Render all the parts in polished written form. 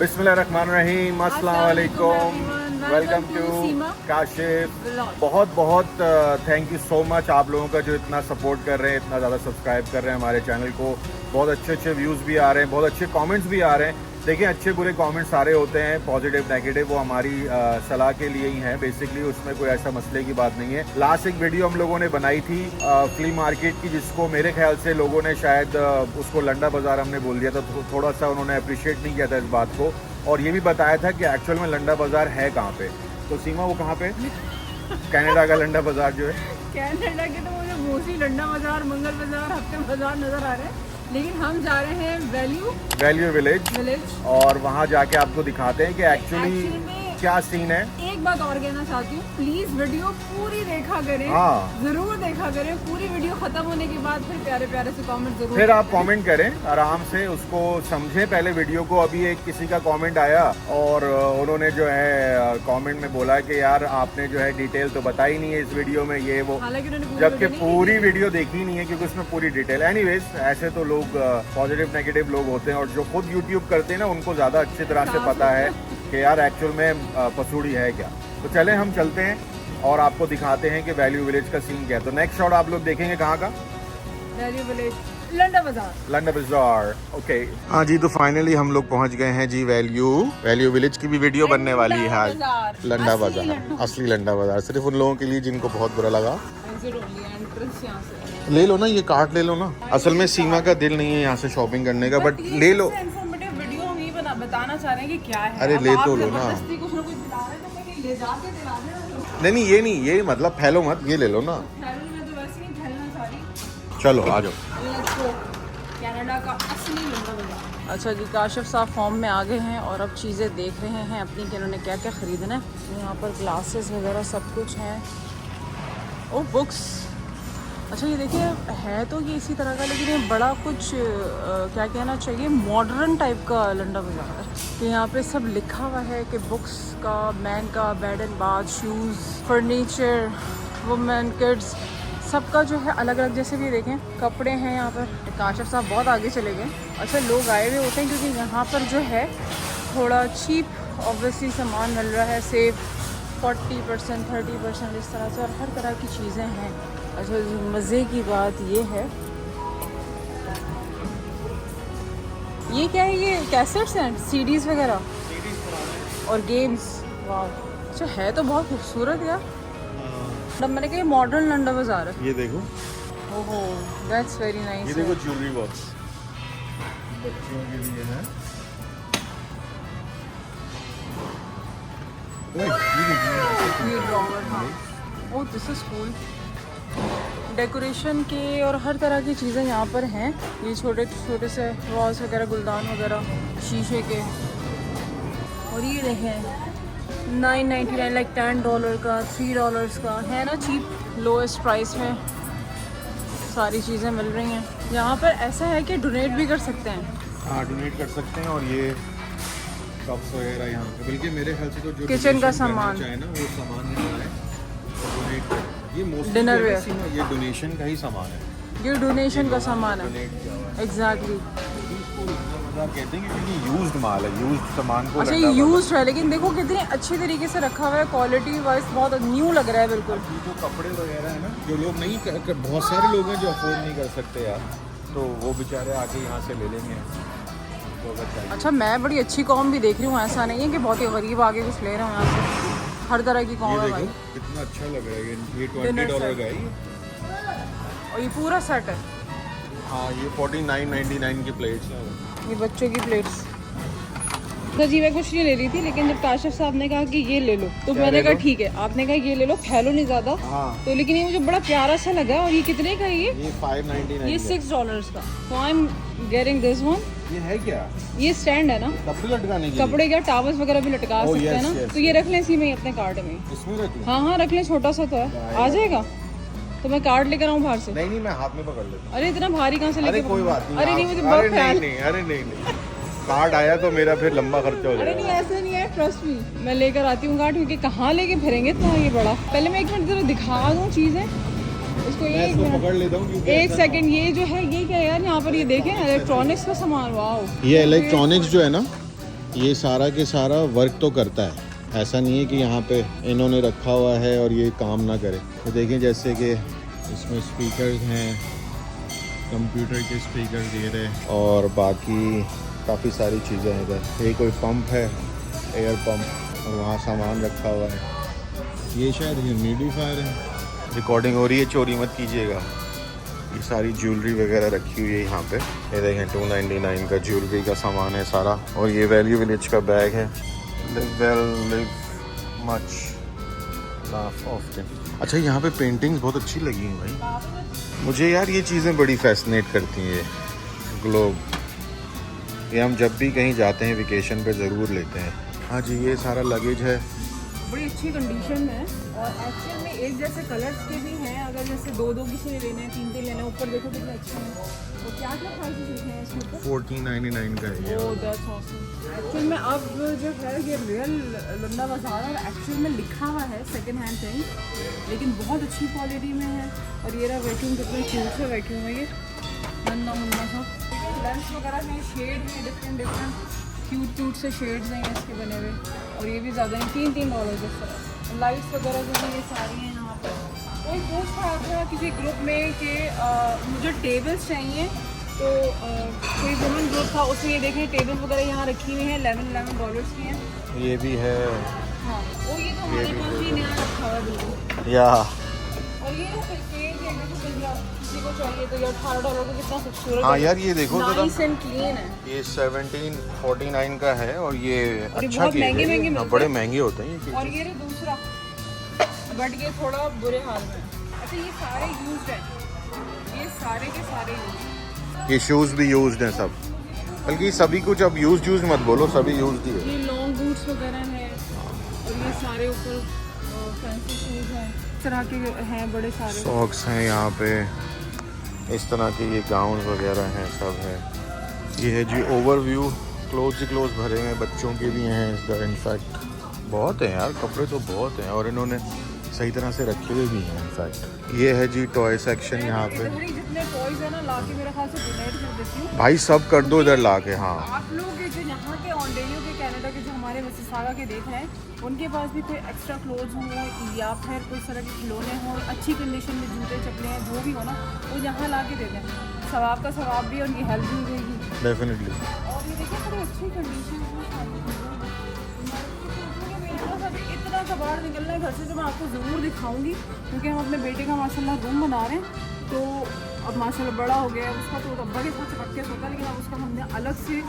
बिस्मिल्लाहिर्रहमानिर्रहीम, अस्सलाम वालेकुम, वेलकम टू काशिफ। बहुत बहुत थैंक यू सो मच आप लोगों का जो इतना सपोर्ट कर रहे हैं, इतना ज़्यादा सब्सक्राइब कर रहे हैं हमारे चैनल को। बहुत अच्छे अच्छे व्यूज़ भी आ रहे हैं, बहुत अच्छे कमेंट्स भी आ रहे हैं। देखिए, अच्छे बुरे कमेंट्स सारे होते हैं, पॉजिटिव नेगेटिव, वो हमारी सलाह के लिए ही है बेसिकली, उसमें कोई ऐसा मसले की बात नहीं है। लास्ट एक वीडियो हम लोगों ने बनाई थी फ्ली मार्केट की, जिसको मेरे ख्याल से लोगों ने शायद उसको लंडा बाज़ार हमने बोल दिया था, तो थोड़ा सा उन्होंने अप्रिशिएट नहीं किया था इस बात को, और ये भी बताया था कि एक्चुअल में लंडा बाज़ार है कहाँ पे। तो सीमा, वो कहाँ पे? कनाडा का लंडा बाज़ार जो है, कनाडा के तो मुझे मोस्टली लंडा बाज़ार, मंगल बाज़ार, हफ्ते बाज़ार नज़र आ रहे हैं, लेकिन हम जा रहे हैं वैल्यू विलेज और वहाँ जाके आपको दिखाते हैं कि एक्चुअली क्या सीन है। एक बात और कहना चाहती हूँ, प्लीज वीडियो पूरी देखा करें। हाँ, जरूर देखा करें पूरी वीडियो खत्म होने के बाद, फिर प्यारे प्यारे से कमेंट जरूर, फिर आप कमेंट करें आराम से, उसको समझें पहले वीडियो को। अभी एक किसी का कमेंट आया और उन्होंने जो है कमेंट में बोला कि यार आपने जो है डिटेल तो बताई नहीं है इस वीडियो में, ये वो, जबकि पूरी वीडियो देखी नहीं है क्योंकि उसमें पूरी डिटेल। एनीवेज, ऐसे तो लोग पॉजिटिव नेगेटिव लोग होते हैं, और जो खुद यूट्यूब करते हैं ना, उनको ज़्यादा अच्छी तरह से पता है कि यार एक्चुअल में पसूड़ी है क्या। तो चलें हम चलते हैं और आपको दिखाते हैं कि वैल्यू विलेज का सीन क्या है। तो नेक्स्ट शॉट आप लोग देखेंगे कहाँ का? वैल्यू विलेज, लंडा बाज़ार। ओके, हाँ जी, तो फाइनली हम लोग पहुँच गए हैं जी वैल्यू विलेज की भी वीडियो बनने वाली है आज। लंडा बाज़ार, असली लंडा बाज़ार, सिर्फ उन लोगों के लिए जिनको बहुत बुरा लगा। ले लो ना, ये कार्ड ले लो ना। असल में सीमा का दिल नहीं है यहाँ से शॉपिंग करने का, बट ले लो। वीडियो हम ये बताना चाह रहे हैं कि क्या है। अरे ले तो लो ना। नहीं, ये नहीं, ये मतलब फैलो मत, ये ले लो ना। चलो आ जाओ। कनाडा का असली लंडा बाज़ार। अच्छा जी, काशिफ साहब फॉर्म में आ गए हैं और अब चीज़ें देख रहे हैं अपनी कि उन्होंने क्या क्या ख़रीदना है। यहाँ पर ग्लासेस वगैरह सब कुछ हैं। ओ बुक्स, अच्छा ये देखिए, है तो ये इसी तरह का, लेकिन ये बड़ा कुछ क्या कहना चाहिए, मॉडर्न टाइप का लंडा बाज़ार है। तो यहाँ पे सब लिखा हुआ है कि बुक्स का, मैन का, bed and bath, shoes, furniture, women, kids, सबका जो है अलग अलग। जैसे भी देखें कपड़े हैं यहाँ पर। काशिफ साहब बहुत आगे चले गए। अच्छा, लोग आए हुए होते हैं क्योंकि यहाँ पर जो है थोड़ा चीप ऑब्वियसली सामान मिल रहा है, सेव 40%, 30% इस तरह से, और हर तरह की चीज़ें हैं। अच्छा, मज़े की बात ये है, ये क्या है, ये कैसेट्स हैं, सीडीज़ वगैरह और गेम्स। वाह, अच्छा है तो बहुत खूबसूरत यार। तब मैंने कहा मॉडर्न लंडा बाज़ार है। ये देखो, ओहो, दैट्स वेरी नाइस। ये देखो ज्वेलरी बॉक्स बच्चों के लिए है। ये ड्रॉवर, हाँ, oh this is cool. Decoration के और हर तरह की चीज़ें यहाँ पर हैं। ये छोटे छोटे से वॉल्स वगैरह, गुलदान वगैरह शीशे के। और ये देखें 9.99, लाइक $10 का, $3 का है ना, चीप लोएस्ट प्राइस में सारी चीज़ें मिल रही हैं। यहाँ पर ऐसा है कि डोनेट भी कर सकते हैं। हाँ, डोनेट कर सकते हैं। और ये कप्स वगैरह यहाँ पे, बल्कि मेरे ख्याल से तो जो किचन का सामान चाहे ना, वो सामान यहाँ है डोनेट। ये मोस्टली डिनर वेयर, ये डोनेशन का ही सामान है, ये डोनेशन का सामान है। डोनेट किया हुआ है। एग्जैक्टली। कहते हैं क्योंकि यूज्ड माल है, यूज्ड सामान को। अच्छा, ये यूज्ड है, लेकिन देखो कितने अच्छे तरीके से रखा हुआ है, क्वालिटी वाइज बहुत न्यू लग रहा है बिल्कुल। जो कपड़े वगैरह है ना, जो लोग नहीं बहुत सारे लोग हैं जो अफोर्ड नहीं कर सकते यार, तो वो बेचारे आके यहाँ से ले लेंगे। तो अच्छा, मैं बड़ी अच्छी कॉम भी देख रही हूँ, ऐसा नहीं है कि बहुत ही गरीब आगे कुछ ले रहे हैं यहाँ से। हर तरह की कॉम है भाई। कितना अच्छा लग रहा है ये $20 का है, और ये पूरा सेट है। हाँ, ये 49.99 की प्लेट्स हैं। ये बच्चों की प्लेट्स। तो जी मैं कुछ नहीं ले रही थी, लेकिन जब काशिफ साहब ने कहा कि ये ले लो, तो मैंने कहा ठीक है। आपने कहा ये ले लो, फैलो नहीं ज़्यादा। हाँ। तो लेकिन ये मुझे बड़ा प्यारा सा लगा। और ये कितने का है? ये $5.99, ये $6 का। तो I am getting this one. ये है क्या? ये स्टैंड है ना, कपड़े लटकाने के, कपड़े क्या टॉवल्स वगैरह भी लटका सकते हैं ना। yes, तो ये रख लें इसी में, अपने कार्ड में। इसमें रख लूं? हाँ, रख लें, छोटा सा तो है, आ जाएगा। तो मैं कार्ड लेकर आऊँ बाहर से? नहीं, मैं हाथ में पकड़ लेता हूँ। अरे इतना भारी कहाँ से लेके? कोई बात नहीं। अरे नहीं, मुझे बहुत ख्याल। अरे नहीं, कार्ड आया तो मेरा फिर लंबा खर्चा हो जाएगा। अरे नहीं, ऐसा नहीं है, ट्रस्ट मी, मैं लेकर आती हूँ कार्ड, क्योंकि कहाँ लेके फिरेंगे इतना ये बड़ा। पहले मैं 1 मिनट जरा दिखा दूँ चीज़ें इसको। मैं पकड़ लेता हूँ। 1 सेकंड, ये जो है ये क्या है यार, यहाँ पर ये देखें इलेक्ट्रॉनिक्स का सामान। वाह, ये इलेक्ट्रॉनिक्स जो है ना, ये सारा के सारा वर्क तो करता है, ऐसा नहीं है कि यहाँ पे इन्होंने रखा हुआ है और ये काम ना करे। तो देखें जैसे कि इसमें स्पीकर्स हैं, कंप्यूटर के स्पीकर दे रहे और बाकी काफ़ी सारी चीज़ें हैं इधर। ये कोई पंप है, एयर पंप, और वहाँ सामान रखा हुआ है। ये शायद ह्यूमिडिफायर है। रिकॉर्डिंग हो रही है, चोरी मत कीजिएगा। ये सारी ज्वेलरी वगैरह रखी हुई है यहाँ पे। ये देखें 299 का ज्वेलरी का सामान है सारा। और ये वैल्यू विलेज का बैग है। Live well live much laugh often. अच्छा, यहाँ पे पेंटिंग्स बहुत अच्छी लगी हैं भाई मुझे यार। ये चीज़ें बड़ी फैसिनेट करती हैं। ग्लोब, ये हम जब भी कहीं जाते हैं वेकेशन पे ज़रूर लेते हैं। हाँ जी, ये सारा लगेज है, बड़ी अच्छी कंडीशन में। और एक्चुअल में एक जैसे कलर्स के भी हैं। अगर जैसे दो किसी ने लेने हैं, 3 लेने हैं, ऊपर देखो कितने अच्छे हैं। तो क्या क्या प्राइसेस लिखे हैं इसके ऊपर? 1499 का है ये। Oh that's awesome. एक्चुअल में अब जो है ये रियल लंदा बाजार और एक्चुअल में लिखा हुआ है सेकंड हैंड थिंग, लेकिन बहुत अच्छी क्वालिटी में है। और ये रहा वैक्यूम, कितना क्यूट है वैक्यूम है ये, नन्ना मुन्ना सब। लेंस वगैरह हैं, शेड हैं, डिफरेंट क्यूट से शेड्स हैं इसके बने हुए। और ये भी ज़्यादा हैं, $3 जैसे। लाइट्स वगैरह जो हैं ये सारी हैं यहाँ पर। कोई पूछ रहा था किसी ग्रुप में कि मुझे टेबल्स चाहिए, तो कोई वुमेन ग्रुप था, उसमें ये देखें टेबल वगैरह यहाँ रखी हुई हैं, $11 की हैं। ये भी है। हाँ, वो ये तो हमारे पास ही नया रखा हुआ है बिल्कुल। या और ये किसी को चाहिए तो ये $18 का कितना खूबसूरत। हाँ यार, ये देखो नाइस एंड क्लीन है। ये 1749 का है। और ये अच्छा बहुत केक है, महंगे हाँ, बड़े महंगे होते हैं ये और केक। ये रहा दूसरा, बट ये थोड़ा बुरे हाल में। अच्छा, ये सारे यूज्ड हैं, ये सारे के सारे यूज्ड। ये शूज़ भी यूज्ड हैं सब, बल्कि सभी कुछ अब यूज मत बोलो, सभी यूज्ड ही है। ये लॉन्ग बूट्स वगैरह हैं और ये सारे ऊपर फैंसी शूज़ हैं, इस तरह के हैं बड़े सारे। सॉक्स हैं यहाँ पे, इस तरह के ये गाउन वगैरह हैं, सब है। ये है जी ओवरव्यू, क्लोथ्स ही क्लोथ्स भरे हैं, बच्चों के भी हैं इधर। इनफैक्ट बहुत हैं यार, कपड़े तो बहुत हैं और इन्होंने सही तरह से रखे हुए भी हैं। इनफैक्ट ये है जी टॉय सेक्शन यहाँ पे। जितने टॉयज है ना ला के मेरे ख्याल से डोनेट कर देती हूँ भाई, सब कर दो इधर ला के। हाँ, आप लोग जो यहाँ के ऑन्टेरियो के कनाडा के जो हमारे मिसिसागा के देख रहे हैं, उनके पास भी कोई एक्स्ट्रा क्लोथ्स हों या फिर कोई तरह के खिलौने हों, अच्छी कंडीशन में जूते चप्पलें हैं, जो भी हो ना, वो यहाँ ला के दे दें। सवाब का सवाब भी, उनकी हेल्प भी होगी डेफिनेटली। और ये देखिए बड़ी अच्छी कंडीशन में इतना कबाड़ निकलना है घर से, जो मैं आपको ज़रूर दिखाऊंगी, क्योंकि हम अपने बेटे का माशाल्लाह रूम बना रहे हैं। तो अब माशाल्लाह बड़ा हो गया है, उसका तो डब्बा के साथ चिपक के सोता है, लेकिन अब उसका हमने अलग से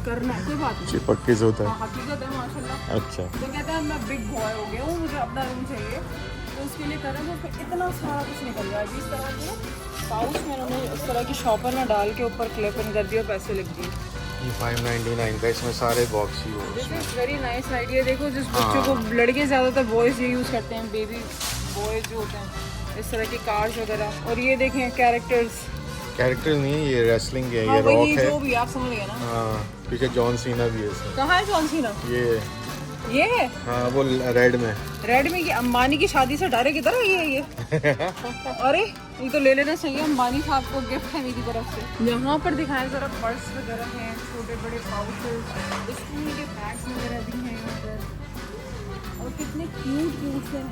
करना है। कोई बात नहीं, चिपक के सोता है, हकीकत है माशाल्लाह। अच्छा। तो कहता है मैं बिग बॉय हो गया हूँ, मुझे अपना रूम चाहिए, तो उसके लिए कर रहे हैं। तो इतना सारा कुछ निकल रहा है। इस तरह के पाउच में उन्होंने इस तरह की शॉपर में डाल के ऊपर क्लिप इन कर दिया, पैसे लिख दिए। ये 599 का, इसमें सारे बॉक्स ही हो। This is very nice idea. देखो, जिस बच्चों को, लड़के ज़्यादातर बॉयज़ ये यूज़ करते हैं, बेबी बॉयज़ जो होते हैं, इस तरह की कार्ड्स वगैरह। और ये देखें कैरेक्टर्स नहीं, ये रेसलिंग है, हाँ, ये रॉक है, जो भी आप समझ गए ना। हाँ, पीछे जॉन सीना भी है इसमें। कहाँ है जॉन सीना? ये है, हाँ, वो रेड में। रेड में। ये अंबानी की शादी से डायरेक्ट इधर आई है ये। अरे ये तो ले लेना चाहिए, अंबानी साहब को गिफ्ट है मेरी तरफ से। यहाँ पर दिखाएं जरा, पर्स वगैरह हैं, छोटे बड़े पाउचेस, स्कूल के बैग्स वगैरह भी हैं यहाँ पर। और कितने क्यूट से हैं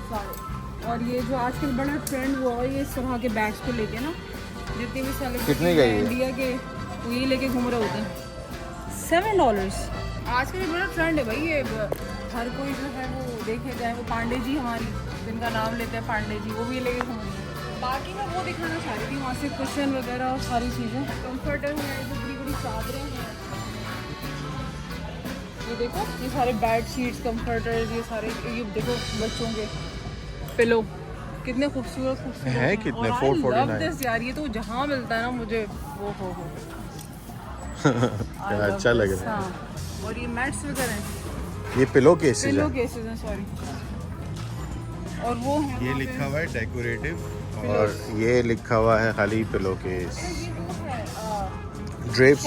सारे। और ये जो आजकल बड़ा ट्रेंड हुआ है, ये इस तरह के बैग्स को लेके ना, जितने भी सेलिब्रिटी इंडिया के, वो ये लेके घूम रहे होते हैं। $7। आजकल ये बड़ा ट्रेंड है भाई, ये हर कोई जो है वो देखे जाए, वो पांडे जी हमारी जिनका नाम लेते हैं पांडे जी, वो भी लेके घूम रहे हैं। बाकी मैं वो दिखाना चाह रही थी, वहाँ से कुशन वगैरह और सारी चीज़ें, कम्फर्टर हैं, जो बड़ी बड़ी चादरें हैं। ये देखो, ये सारे बेड शीट्स, कम्फर्टर्स, ये सारे, ये देखो बच्चों के पिलो, कितने खूबसूरत है, कितने 449 यार। ये तो जहाँ मिलता है ना मुझे, वो हो क्या अच्छा लग रहा है। और ये मैट्स वगैरह हैं, ये पिलो केसेस हैं, सॉरी। और वो है, ये लिखा हुआ है डेकोरेटिव, और ये लिखा हुआ है खाली pillow case. Drapes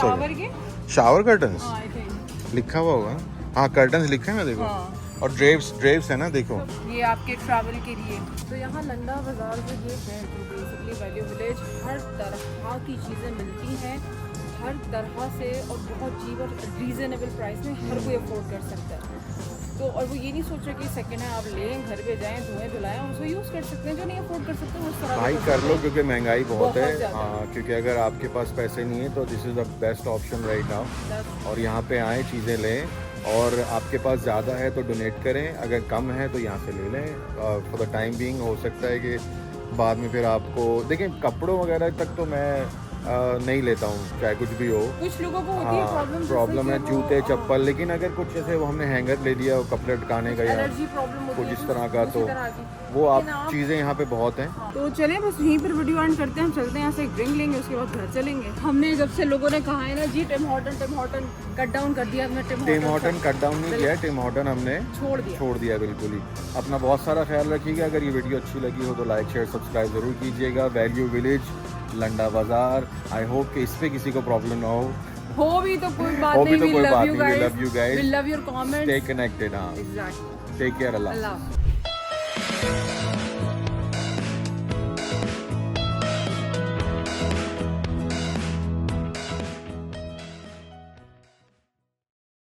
shower curtains लिखा हुआ होगा। हाँ, कर्टन्स लिखे हैं ना, देखो। और ड्रेप्स है ना, देखो। ये आपके ट्रैवल के लिए। तो यहाँ लंदा बाजार जो ये है, बेसिकली वैल्यू विलेज, हर तरह की चीज़ें मिलती हैं हर तरह से और बहुत चीप और रीजनेबल प्राइस में हर कोई अफोर्ड कर सकता है। तो और वो ये नहीं सोच रहे कि सेकंड हैंड आप लें, घर पे जाएं, धोएं धुलाएं और उसको यूज़ कर सकते हैं। जो नहीं अफोर्ड कर सकते हैं उस तरह भाई कर लो, क्योंकि महंगाई बहुत है। ज़्यादा। हाँ, क्योंकि अगर आपके पास पैसे नहीं है तो this is the best option right now. और यहाँ पे आएँ, चीज़ें लें, और आपके पास ज़्यादा है तो डोनेट करें, अगर कम है तो यहाँ से ले लें फॉर द टाइम बीइंग। हो सकता है कि बाद में फिर आपको देखें, कपड़ों वगैरह तक तो मैं नहीं लेता हूँ, चाहे कुछ भी हो। कुछ लोगों को होती है प्रॉब्लम है जूते चप्पल, लेकिन अगर कुछ जैसे वो हमने हैंगर ले लिया कपड़े लटकाने का या एलर्जी प्रॉब्लम होती कुछ है इस तरह का, तो वो आप चीज़ें यहाँ पे बहुत हैं। तो चलें बस यहीं पर वीडियो एंड करते हैं। हम चलते हैं यहाँ से एक ड्रिंक लेंगे, उसके बाद घर चलेंगे। हमने जब से लोगों ने कहा है ना जी टिम हॉर्टन कट डाउन कर दिया, हमने टिम हॉर्टन कट डाउन नहीं किया, टिम हॉर्टन हमने छोड़ दिया बिल्कुल ही। अपना बहुत सारा ख्याल रखिएगा। अगर ये वीडियो अच्छी लगी हो तो लाइक शेयर सब्सक्राइब ज़रूर कीजिएगा। वैल्यू विलेज, लंडा बाज़ार। आई होप कि इस पे किसी को प्रॉब्लम ना हो भी तो कोई बात नहीं। तो कोई बात नहीं। We love you guys, we love your comments, stay connected. हाँ, एग्जैक्टली। टेक केयर, अल्लाह।